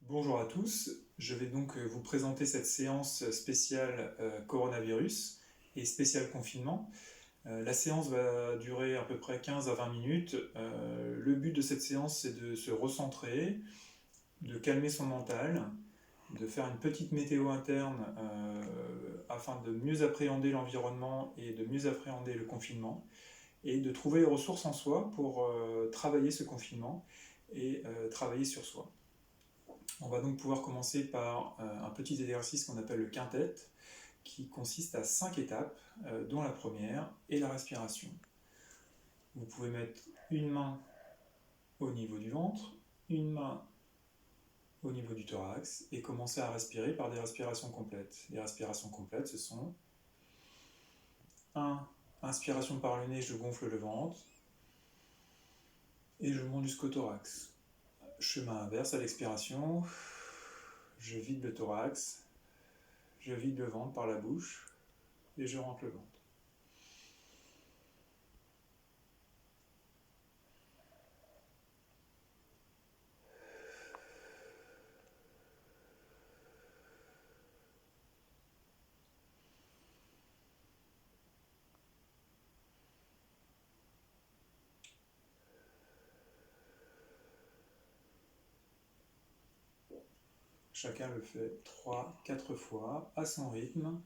Bonjour à tous, je vais donc vous présenter cette séance spéciale coronavirus et spéciale confinement. La séance va durer à peu près 15 à 20 minutes. Le but de cette séance, c'est de se recentrer, de calmer son mental, de faire une petite météo interne afin de mieux appréhender l'environnement et de mieux appréhender le confinement, et de trouver les ressources en soi pour travailler ce confinement et travailler sur soi. On va donc pouvoir commencer par un petit exercice qu'on appelle le quintet, qui consiste à 5 étapes, dont la première est la respiration. Vous pouvez mettre une main au niveau du ventre, une main au niveau du thorax, et commencer à respirer par des respirations complètes. Les respirations complètes, ce sont 1. Inspiration par le nez, je gonfle le ventre, et je monte jusqu'au thorax. Chemin inverse à l'expiration, je vide le thorax, je vide le ventre par la bouche, et je rentre le ventre. Chacun le fait 3-4 fois à son rythme.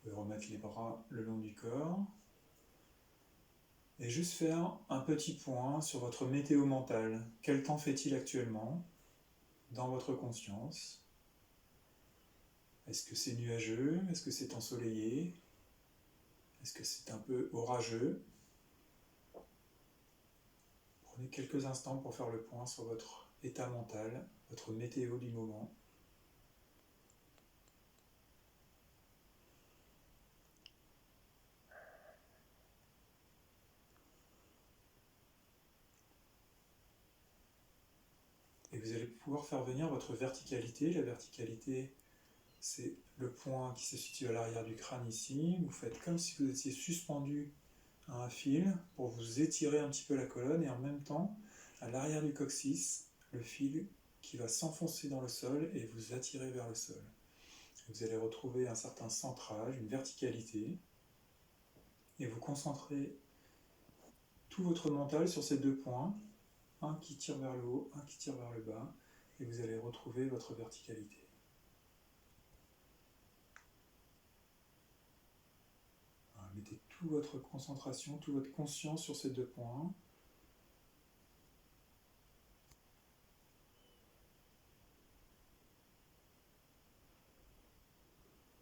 Vous pouvez remettre les bras le long du corps. Et juste faire un petit point sur votre météo mentale. Quel temps fait-il actuellement dans votre conscience? Est-ce que c'est nuageux? Est-ce que c'est ensoleillé? Est-ce que c'est un peu orageux? Prenez quelques instants pour faire le point sur votre état mental, votre météo du moment. Et vous allez pouvoir faire venir votre verticalité. La verticalité, c'est le point qui se situe à l'arrière du crâne ici. Vous faites comme si vous étiez suspendu à un fil pour vous étirer un petit peu la colonne, et en même temps, à l'arrière du coccyx, le fil qui va s'enfoncer dans le sol et vous attirer vers le sol. Vous allez retrouver un certain centrage, une verticalité, et vous concentrez tout votre mental sur ces deux points, un qui tire vers le haut, un qui tire vers le bas, et vous allez retrouver votre verticalité. Alors, mettez toute votre concentration, toute votre conscience sur ces deux points.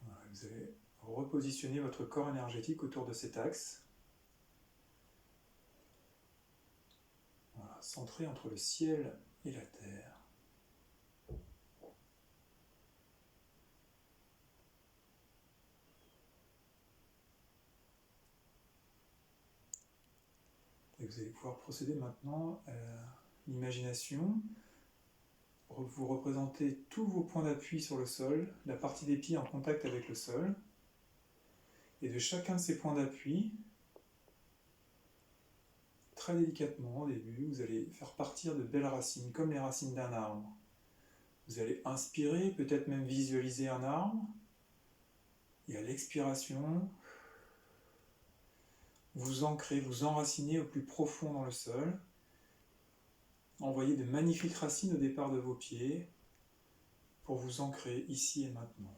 Voilà, vous allez repositionner votre corps énergétique autour de cet axe. Voilà, centré entre le ciel et la terre. Et vous allez pouvoir procéder maintenant à l'imagination. Vous représentez tous vos points d'appui sur le sol, la partie des pieds en contact avec le sol. Et de chacun de ces points d'appui, très délicatement au début, vous allez faire partir de belles racines, comme les racines d'un arbre. Vous allez inspirer, peut-être même visualiser un arbre. Et à l'expiration, vous ancrez, vous enracinez au plus profond dans le sol. Envoyez de magnifiques racines au départ de vos pieds pour vous ancrer ici et maintenant.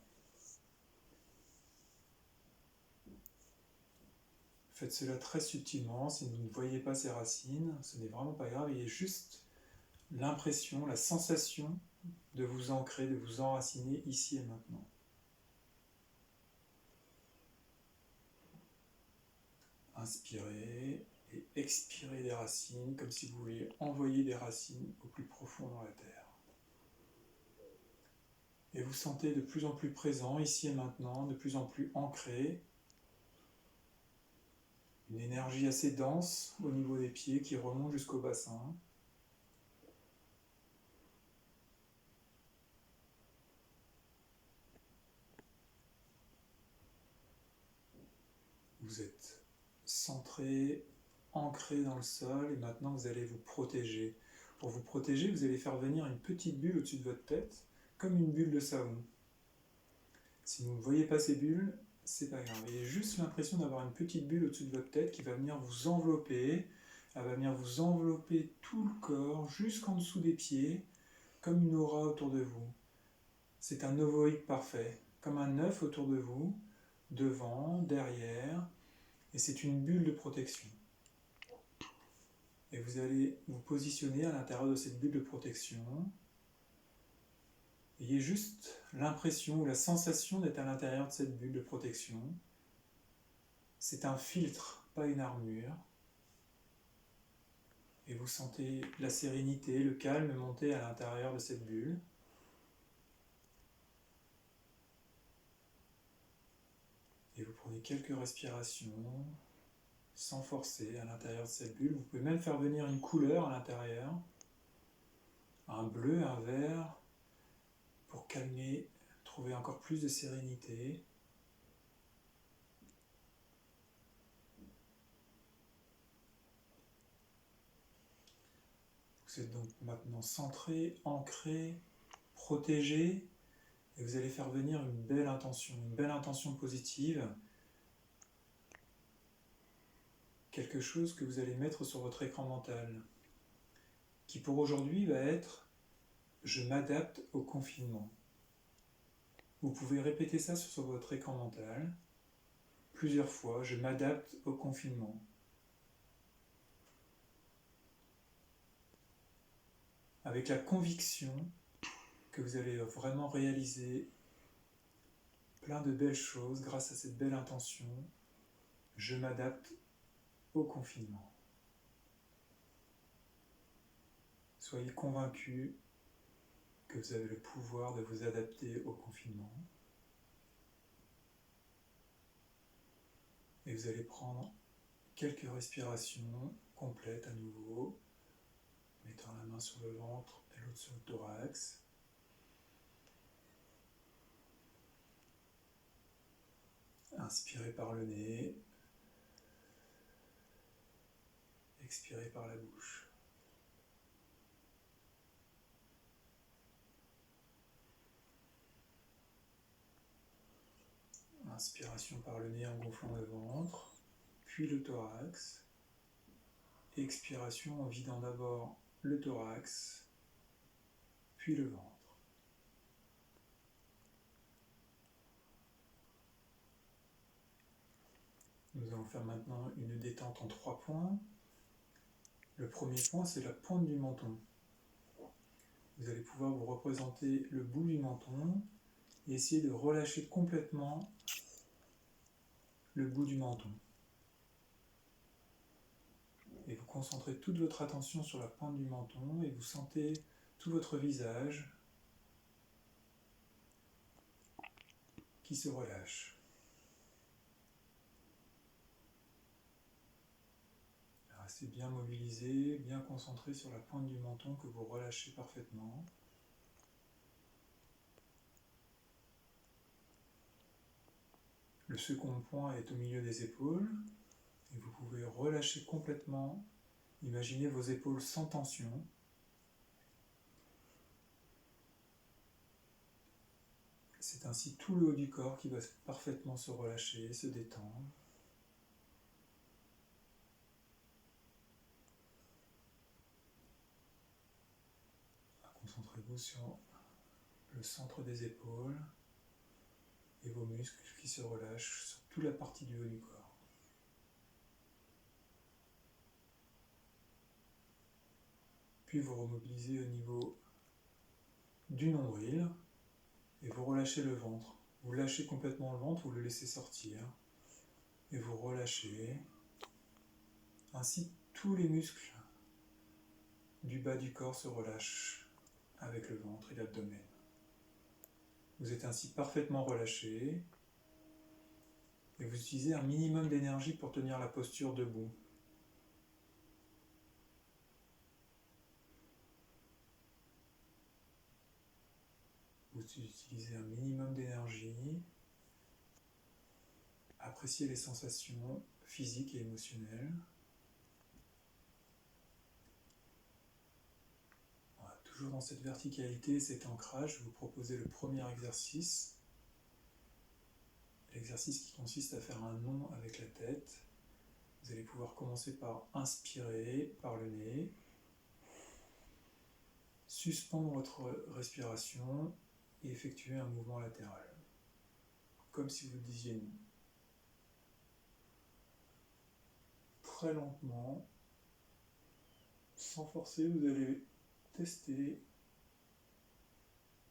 Faites cela très subtilement. Si vous ne voyez pas ces racines, ce n'est vraiment pas grave. Il y a juste l'impression, la sensation de vous ancrer, de vous enraciner ici et maintenant. Inspirez et expirez des racines comme si vous vouliez envoyer des racines au plus profond dans la terre. Et vous sentez de plus en plus présent ici et maintenant, de plus en plus ancré. Une énergie assez dense au niveau des pieds qui remonte jusqu'au bassin. vous êtes centré, ancré dans le sol, et maintenant vous allez vous protéger. Pour vous protéger, vous allez faire venir une petite bulle au-dessus de votre tête, comme une bulle de savon. Si vous ne voyez pas ces bulles, c'est pas grave. Il y a juste l'impression d'avoir une petite bulle au-dessus de votre tête qui va venir vous envelopper. Elle va venir vous envelopper tout le corps, jusqu'en dessous des pieds, comme une aura autour de vous. C'est un ovoïde parfait, comme un œuf autour de vous, devant, derrière, et c'est une bulle de protection. Et vous allez vous positionner à l'intérieur de cette bulle de protection. Ayez juste l'impression ou la sensation d'être à l'intérieur de cette bulle de protection. C'est un filtre, pas une armure. Et vous sentez la sérénité, le calme monter à l'intérieur de cette bulle. Et vous prenez quelques respirations sans forcer à l'intérieur de cette bulle. Vous pouvez même faire venir une couleur à l'intérieur, un bleu, un vert, pour calmer, trouver encore plus de sérénité. Vous êtes donc maintenant centré, ancré, protégé, et vous allez faire venir une belle intention positive, quelque chose que vous allez mettre sur votre écran mental, qui pour aujourd'hui va être « Je m'adapte au confinement ». Vous pouvez répéter ça sur votre écran mental plusieurs fois, « Je m'adapte au confinement ». Avec la conviction que vous allez vraiment réaliser plein de belles choses grâce à cette belle intention, je m'adapte au confinement. Soyez convaincus que vous avez le pouvoir de vous adapter au confinement. Et vous allez prendre quelques respirations complètes à nouveau, mettant la main sur le ventre et l'autre sur le thorax. Inspirez par le nez, expirez par la bouche. Inspiration par le nez en gonflant le ventre, puis le thorax. Expiration en vidant d'abord le thorax, puis le ventre. Nous allons faire maintenant une détente en 3 points. Le premier point, c'est la pointe du menton. Vous allez pouvoir vous représenter le bout du menton et essayer de relâcher complètement le bout du menton. Et vous concentrez toute votre attention sur la pointe du menton et vous sentez tout votre visage qui se relâche. Restez bien mobilisé, bien concentré sur la pointe du menton que vous relâchez parfaitement. Le second point est au milieu des épaules et vous pouvez relâcher complètement. Imaginez vos épaules sans tension. C'est ainsi tout le haut du corps qui va parfaitement se relâcher, se détendre. Concentrez-vous sur le centre des épaules et vos muscles qui se relâchent sur toute la partie du haut du corps. Puis vous remobilisez au niveau du nombril et vous relâchez le ventre. Vous lâchez complètement le ventre, vous le laissez sortir et vous relâchez. Ainsi, tous les muscles du bas du corps se relâchent avec le ventre et l'abdomen. Vous êtes ainsi parfaitement relâché et vous utilisez un minimum d'énergie pour tenir la posture debout. Vous utilisez un minimum d'énergie. Après apprécier les sensations physiques et émotionnelles. Voilà, toujours dans cette verticalité, cet ancrage, je vais vous proposer le premier exercice. L'exercice qui consiste à faire un nom avec la tête. Vous allez pouvoir commencer par inspirer par le nez, suspendre votre respiration et effectuer un mouvement latéral, comme si vous disiez non. Très lentement, sans forcer, vous allez tester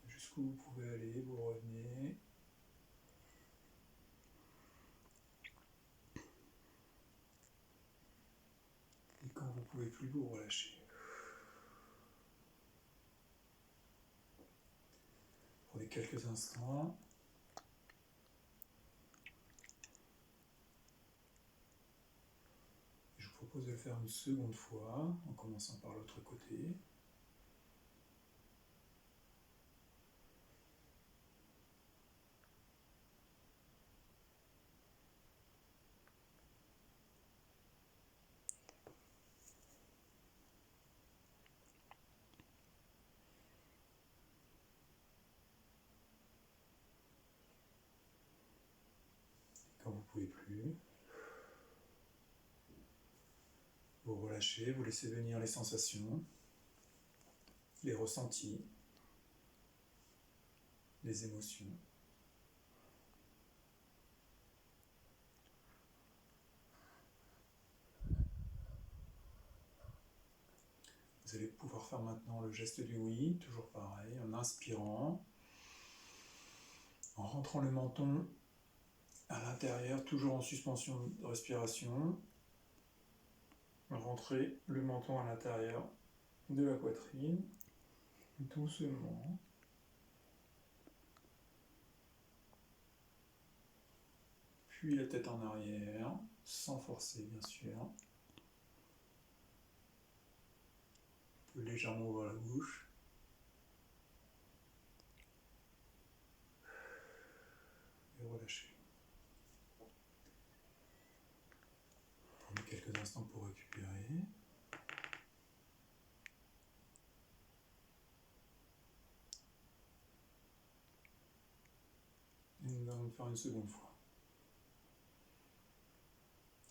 jusqu'où vous pouvez aller, vous revenez. Et quand vous ne pouvez plus, vous relâchez. Prenez quelques instants. Je vous propose de le faire une seconde fois, en commençant par l'autre côté. Quand vous ne pouvez plus, vous relâchez, vous laissez venir les sensations, les ressentis, les émotions. Vous allez pouvoir faire maintenant le geste du oui, toujours pareil, en inspirant, en rentrant le menton à l'intérieur, toujours en suspension de respiration. Rentrez le menton à l'intérieur de la poitrine, doucement. Puis la tête en arrière, sans forcer bien sûr. On peut légèrement ouvrir la bouche. Et relâcher. Prenez quelques instants pour récupérer. Et nous allons le faire une seconde fois.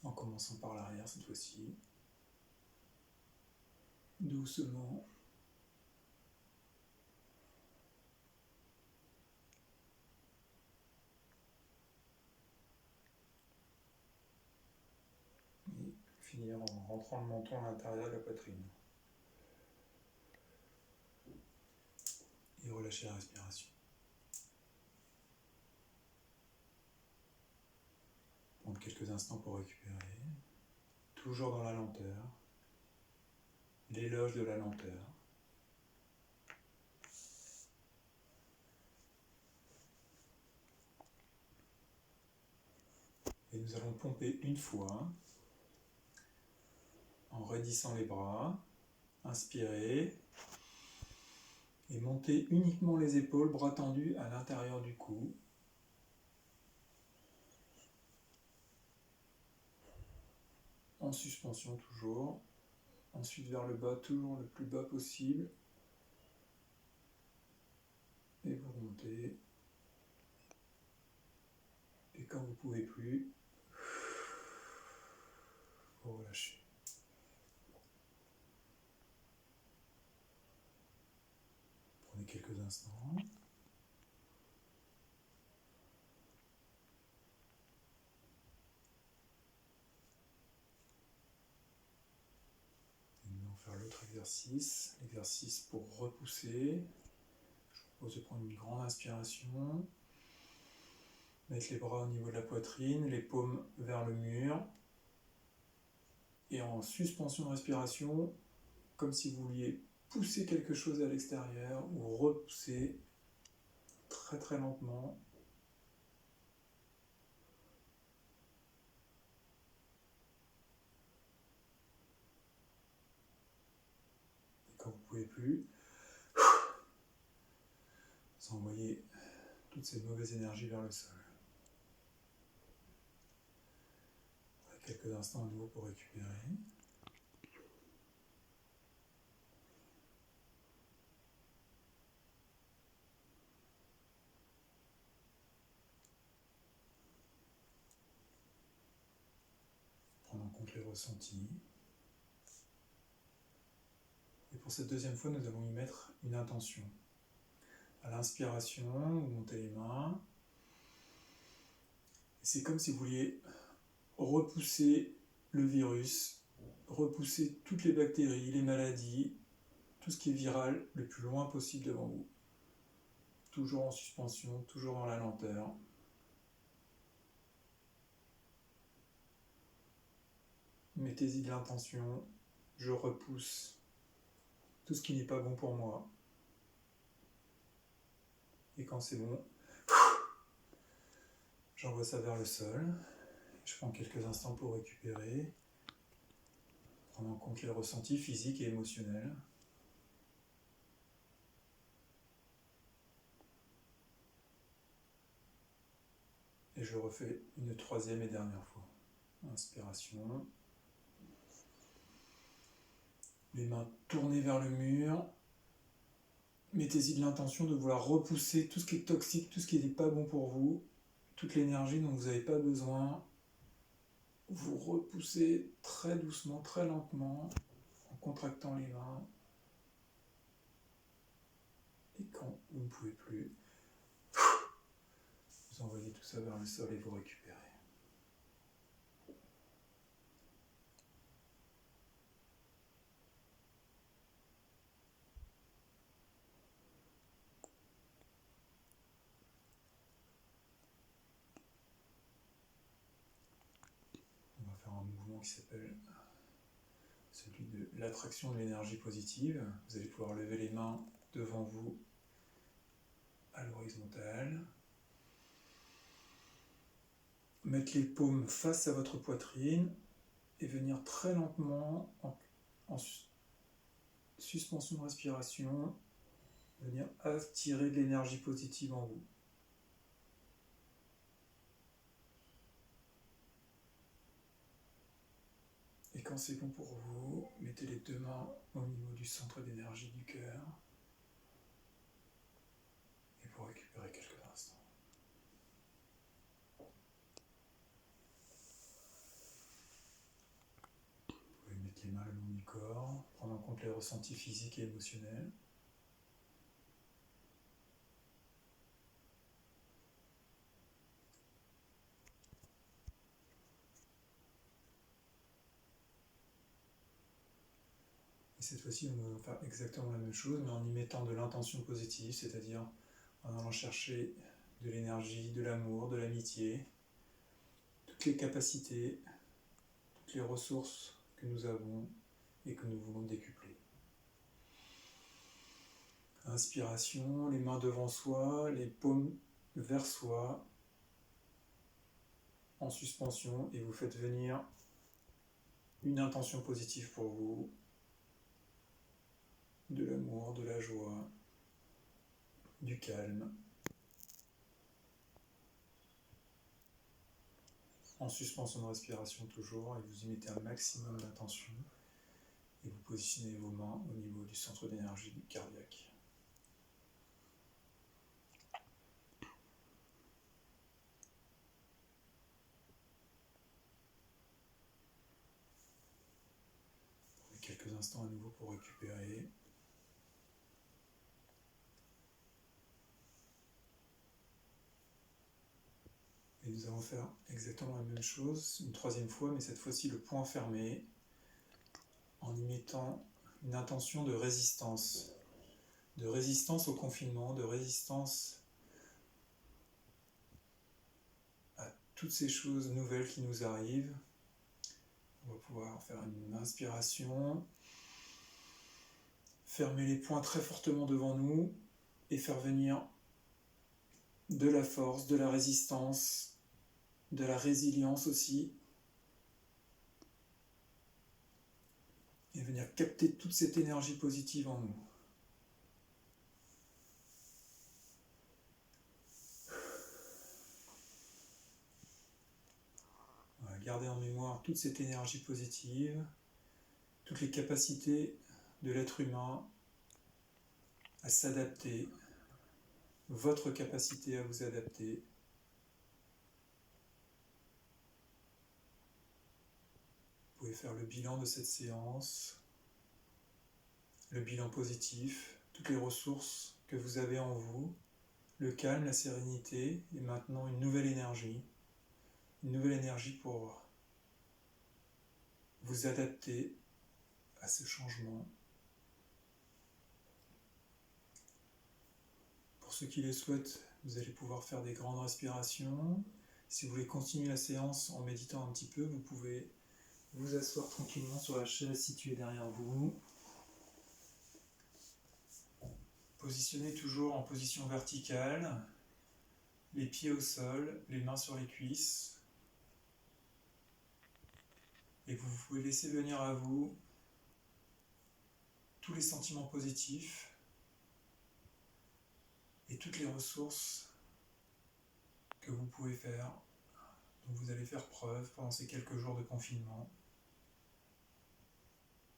En commençant par l'arrière cette fois-ci. Doucement. Et finir en rentrant le menton à l'intérieur de la poitrine. Et relâcher la respiration. Prendre quelques instants pour récupérer. Toujours dans la lenteur. L'éloge de la lenteur. Et nous allons pomper une fois en raidissant les bras. Inspirez et montez uniquement les épaules, bras tendus à l'intérieur du cou. En suspension toujours. Ensuite vers le bas, toujours le plus bas possible. Et vous remontez. Et quand vous ne pouvez plus, vous relâchez. Prenez quelques instants. Et nous allons faire l'autre exercice. L'exercice pour repousser. Je vous propose de prendre une grande inspiration. Mettre les bras au niveau de la poitrine, les paumes vers le mur. Et en suspension de respiration, comme si vous vouliez pousser quelque chose à l'extérieur ou repousser très très lentement. Et quand vous ne pouvez plus, vous envoyez toutes ces mauvaises énergies vers le sol. Quelques instants à nouveau pour récupérer. Prendre en compte les ressentis. Et pour cette deuxième fois, nous allons y mettre une intention. À l'inspiration, vous montez les mains. C'est comme si vous vouliez repousser le virus, repousser toutes les bactéries, les maladies, tout ce qui est viral le plus loin possible devant vous. Toujours en suspension, toujours dans la lenteur. Mettez-y de l'intention, je repousse tout ce qui n'est pas bon pour moi. Et quand c'est bon, j'envoie ça vers le sol. Je prends quelques instants pour récupérer, prendre en compte les ressentis physiques et émotionnels. Et je refais une troisième et dernière fois. Inspiration. Les mains tournées vers le mur. Mettez-y de l'intention de vouloir repousser tout ce qui est toxique, tout ce qui n'est pas bon pour vous, toute l'énergie dont vous n'avez pas besoin. Vous repoussez très doucement, très lentement, en contractant les mains. Et quand vous ne pouvez plus, vous envoyez tout ça vers le sol et vous récupérez. On va faire un mouvement qui s'appelle celui de l'attraction de l'énergie positive. Vous allez pouvoir lever les mains devant vous à l'horizontale. Mettre les paumes face à votre poitrine et venir très lentement en suspension de respiration, venir attirer de l'énergie positive en vous. Et quand c'est bon pour vous, mettez les deux mains au niveau du centre d'énergie du cœur et vous récupérez quelques instants. Vous pouvez mettre les mains le long du corps, prendre en compte les ressentis physiques et émotionnels. Et cette fois-ci, on va faire exactement la même chose, mais en y mettant de l'intention positive, c'est-à-dire en allant chercher de l'énergie, de l'amour, de l'amitié, toutes les capacités, toutes les ressources que nous avons et que nous voulons décupler. Inspiration, les mains devant soi, les paumes vers soi, en suspension, et vous faites venir une intention positive pour vous, de l'amour, de la joie, du calme. En suspension de respiration toujours, et vous y mettez un maximum d'intention, et vous positionnez vos mains au niveau du centre d'énergie cardiaque. Prenez quelques instants à nouveau pour récupérer. Et nous allons faire exactement la même chose, une troisième fois, mais cette fois-ci le poing fermé, en y mettant une intention de résistance au confinement, de résistance à toutes ces choses nouvelles qui nous arrivent. On va pouvoir faire une inspiration, fermer les poings très fortement devant nous et faire venir de la force, de la résistance, de la résilience aussi, et venir capter toute cette énergie positive en nous. Ouais, Gardez en mémoire toute cette énergie positive, toutes les capacités de l'être humain à s'adapter, votre capacité à vous adapter. Vous pouvez faire le bilan de cette séance, le bilan positif, toutes les ressources que vous avez en vous, le calme, la sérénité, et maintenant une nouvelle énergie pour vous adapter à ce changement. Pour ceux qui le souhaitent, vous allez pouvoir faire des grandes respirations. Si vous voulez continuer la séance en méditant un petit peu, vous pouvez vous asseoir tranquillement sur la chaise située derrière vous. Positionnez toujours en position verticale, les pieds au sol, les mains sur les cuisses. Et vous pouvez laisser venir à vous tous les sentiments positifs et toutes les ressources que vous pouvez faire, dont vous allez faire preuve pendant ces quelques jours de confinement.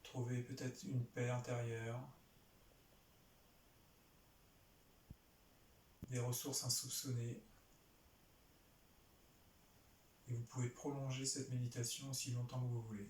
Trouvez peut-être une paix intérieure, des ressources insoupçonnées. Et vous pouvez prolonger cette méditation aussi longtemps que vous voulez.